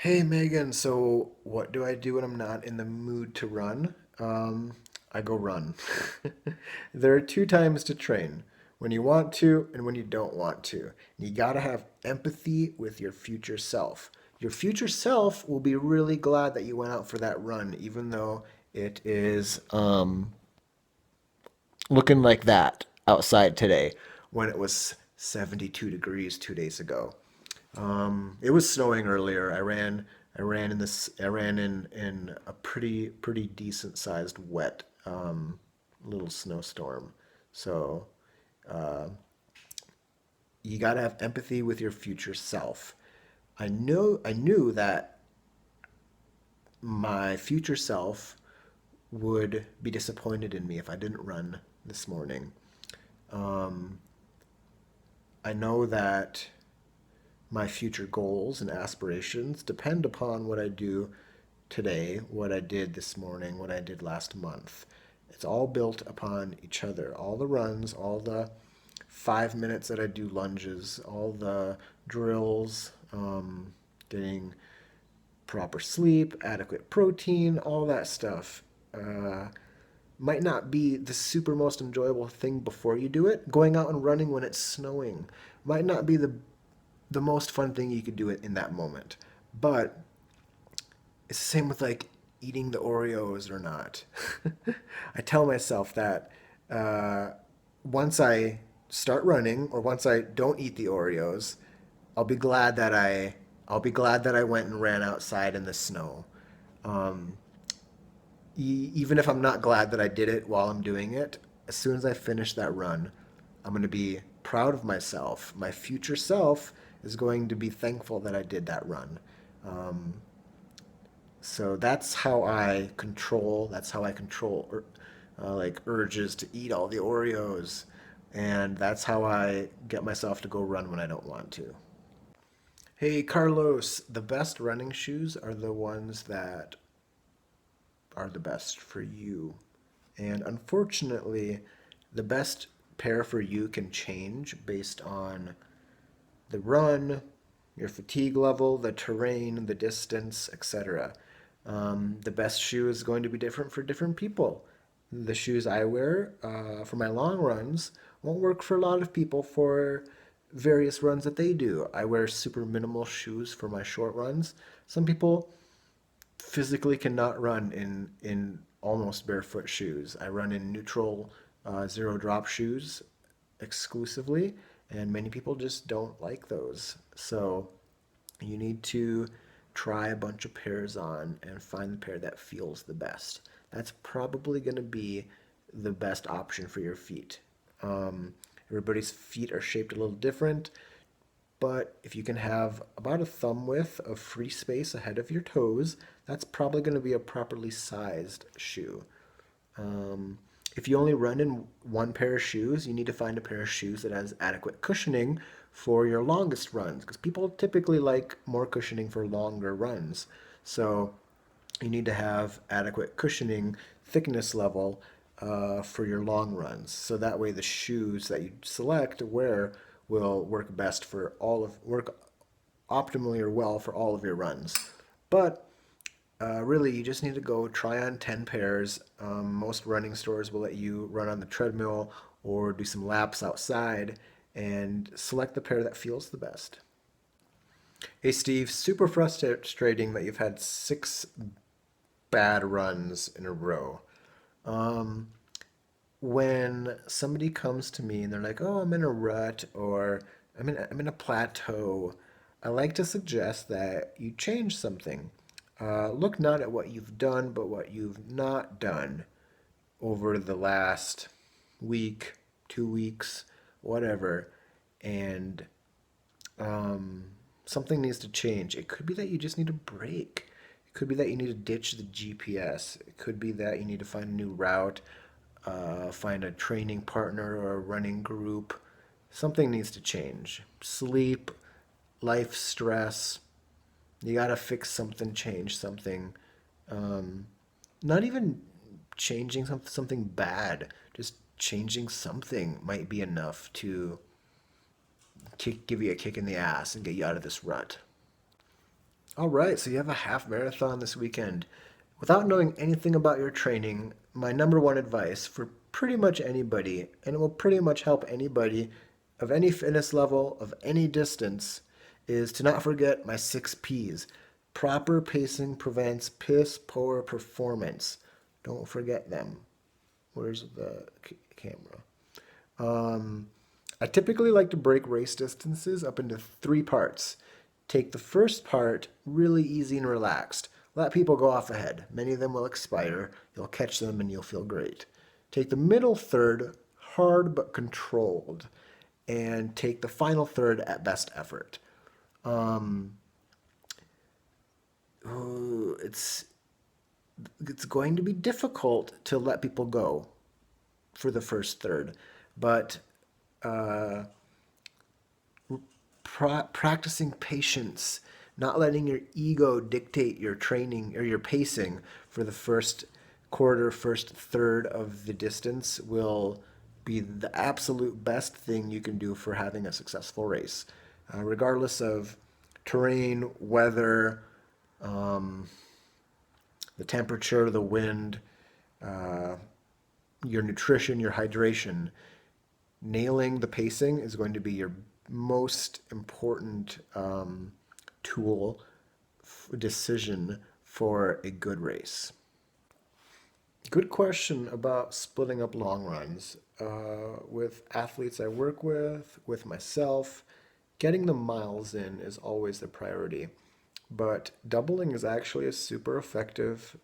Hey Megan, so what do I do when I'm not in the mood to run? I go run. There are two times to train, when you want to and when you don't want to. You gotta have empathy with your future self. Your future self will be really glad that you went out for that run, even though it is looking like that outside today when it was 72 degrees 2 days ago. It was snowing earlier. I ran in a pretty decent sized wet little snowstorm. So you got to have empathy with your future self. I knew that my future self would be disappointed in me if I didn't run this morning. Um, I know that my future goals and aspirations depend upon what I do today, what I did this morning, what I did last month. It's all built upon each other. All the runs, all the 5 minutes that I do lunges, all the drills, getting proper sleep, adequate protein, all that stuff. Uh, might not be the super most enjoyable thing before you do it. Going out and running when it's snowing might not be the most fun thing you could do it in that moment. But it's the same with like eating the Oreos or not. I tell myself that uh, once I start running or once I don't eat the Oreos, I'll be glad that I'll be glad that I went and ran outside in the snow. Um, Even if I'm not glad that I did it while I'm doing it, as soon as I finish that run, I'm going to be proud of myself. My future self is going to be thankful that I did that run. Um, so that's how I control like urges to eat all the Oreos. And that's how I get myself to go run when I don't want to. Hey Carlos, the best running shoes are the ones that are the best for you. And unfortunately, the best pair for you can change based on the run, your fatigue level, the terrain, the distance, etc. The best shoe is going to be different for different people. The shoes I wear for my long runs won't work for a lot of people for various runs that they do. I wear super minimal shoes for my short runs. Some people physically cannot run in almost barefoot shoes. I run in neutral zero drop shoes exclusively, and many people just don't like those. So you need to try a bunch of pairs on and find the pair that feels the best. That's probably going to be the best option for your feet. Everybody's feet are shaped a little different, but if you can have about a thumb width of free space ahead of your toes, that's probably going to be a properly sized shoe. Um, if you only run in one pair of shoes, you need to find a pair of shoes that has adequate cushioning for your longest runs, because people typically like more cushioning for longer runs. So you need to have adequate cushioning thickness level for your long runs. So that way the shoes that you select to wear will work optimally or well for all of your runs. But really, you just need to go try on 10 pairs. Most running stores will let you run on the treadmill or do some laps outside and select the pair that feels the best. Hey, Steve, super frustrating that you've had 6 bad runs in a row. Um, when somebody comes to me and they're like, "Oh, I'm in a rut," or I'm in a plateau," I like to suggest that you change something. Look not at what you've done, but what you've not done over the last week, 2 weeks, whatever, and um, something needs to change. It could be that you just need a break. It could be that you need to ditch the GPS. It could be that you need to find a new route, find a training partner or a running group. Something needs to change. Sleep, life stress. You gotta fix something, change something. Um, Not even changing something bad. Just changing something might be enough to give you a kick in the ass and get you out of this rut. All right, so you have a half marathon this weekend. Without knowing anything about your training, my number one advice for pretty much anybody, and it will pretty much help anybody of any fitness level, of any distance, is to not forget my 6 P's. Proper pacing prevents piss poor performance. Don't forget them. Where's the camera? I typically like to break race distances up into 3 parts. Take the first part really easy and relaxed. Let people go off ahead. Many of them will expire. You'll catch them and you'll feel great. Take the middle third hard but controlled. And take the final third at best effort. Ooh, it's going to be difficult to let people go for the first third, but uh, practicing patience, not letting your ego dictate your training or your pacing for the first quarter, first third of the distance will be the absolute best thing you can do for having a successful race, regardless of terrain, weather, the temperature, the wind, uh, your nutrition, your hydration. Nailing the pacing is going to be your most important tool decision for a good race. Good question about splitting up long runs. With athletes I work with myself, getting the miles in is always the priority. But doubling is actually a super effective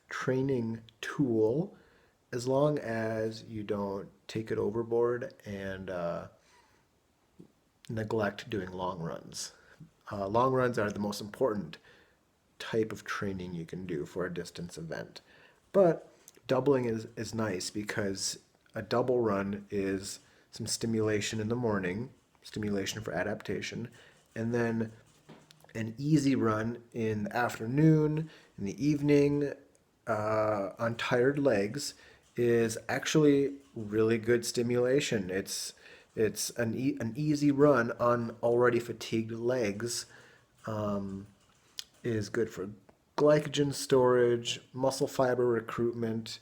training tool as long as you don't take it overboard and neglect doing long runs. Long runs are the most important type of training you can do for a distance event. But doubling is nice because a double run is some stimulation in the morning, stimulation for adaptation, and then an easy run in the afternoon, in the evening, on tired legs is actually really good stimulation. It's an easy run on already fatigued legs is good for glycogen storage, muscle fiber recruitment,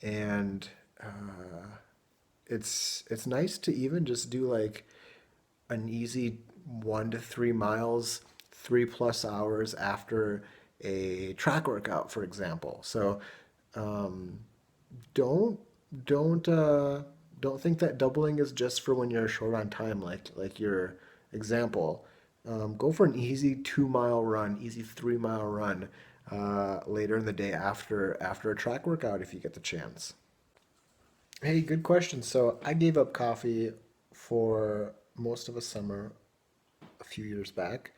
and it's nice to even just do like an easy 1 to 3 miles, 3+ hours after a track workout, for example. So um, don't don't uh, don't think that doubling is just for when you're short on time, like your example. Go for an easy 2 mile run, easy 3 mile run later in the day after a track workout if you get the chance. Hey, good question. So I gave up coffee for most of a summer a few years back,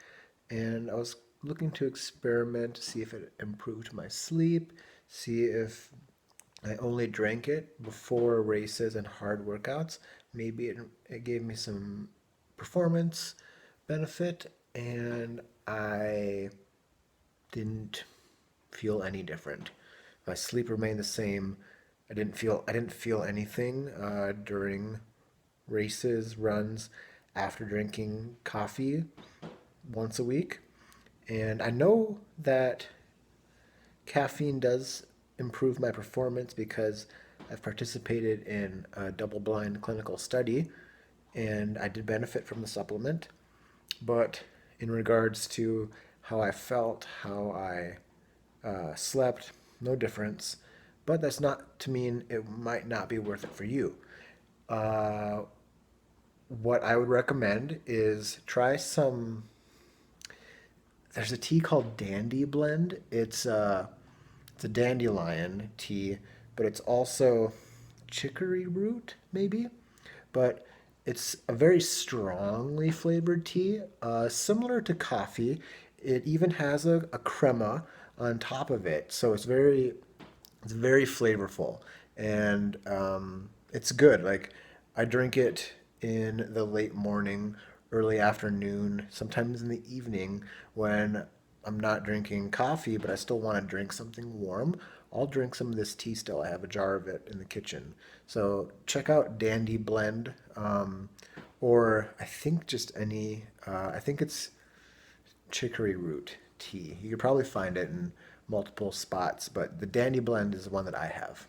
and I was looking to experiment to see if it improved my sleep, see if I only drank it before races and hard workouts. Maybe it gave me some performance benefit, and I didn't feel any different. My sleep remained the same. I didn't feel anything during races, runs, after drinking coffee once a week. And I know that caffeine does improve my performance because I've participated in a double blind clinical study and I did benefit from the supplement. But in regards to how I felt, how I slept, no difference. But that's not to mean it might not be worth it for you. Uh, what I would recommend is try some. There's a tea called Dandy Blend. It's a dandelion tea, but it's also chicory root, maybe. But it's a very strongly flavored tea, similar to coffee. It even has a crema on top of it, so it's very flavorful, and it's good. Like I drink it in the late morning, early afternoon, sometimes in the evening when I'm not drinking coffee, but I still want to drink something warm. I'll drink some of this tea still. I have a jar of it in the kitchen. So check out Dandy Blend, or I think just any. I think it's chicory root tea. You could probably find it in multiple spots, but the Dandy Blend is the one that I have.